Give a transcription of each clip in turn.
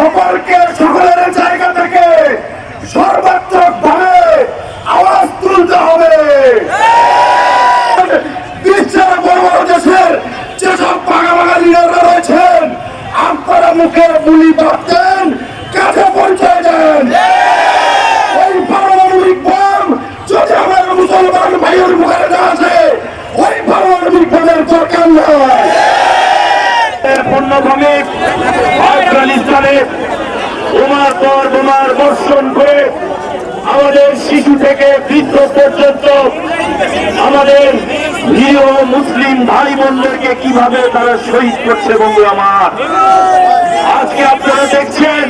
সকলকে সকলের জায়গা থেকে সর্বাত্মক ভাবে আওয়াজ তুলতে হবে। বিশ্বের বড় বড় দেশের যেসব বাঙা বাঙা লিডাররা রয়েছেন, আপনারা মুখে বুলি পাচ্ছেন, কাছে পৌঁছে দেন। ওই পারমাণবিক বোম যদি আমার মুসলমান ভাইয়ের মুখে আছে, ওই পারমাণবিক বোমের দরকার নয়। পূর্ণভূমি আফগানিস্তানে বোমার পর বোমার বর্ষণ করে আমাদের শিশু থেকে বৃদ্ধ পর্যন্ত আমাদের নিরীহ মুসলিম ভাই বোনদেরকে কিভাবে তারা শহীদ করছে বন্ধু আমার। আজকে আপনারা দেখছেন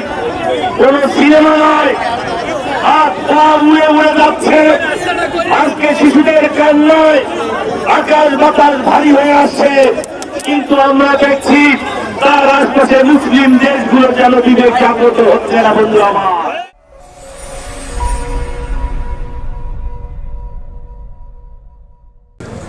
কোন সিনেমা নয়, হাত পা উড়ে উড়ে যাচ্ছে। আজকে শিশুদের কান্নায় আকাশ বাতাস ভারী হয়ে আসছে, কিন্তু আমরা দেখছি তার আশপাশে মুসলিম দেশগুলো যেন বিবেক জাগ্রত হচ্ছে না বন্ধু আমার।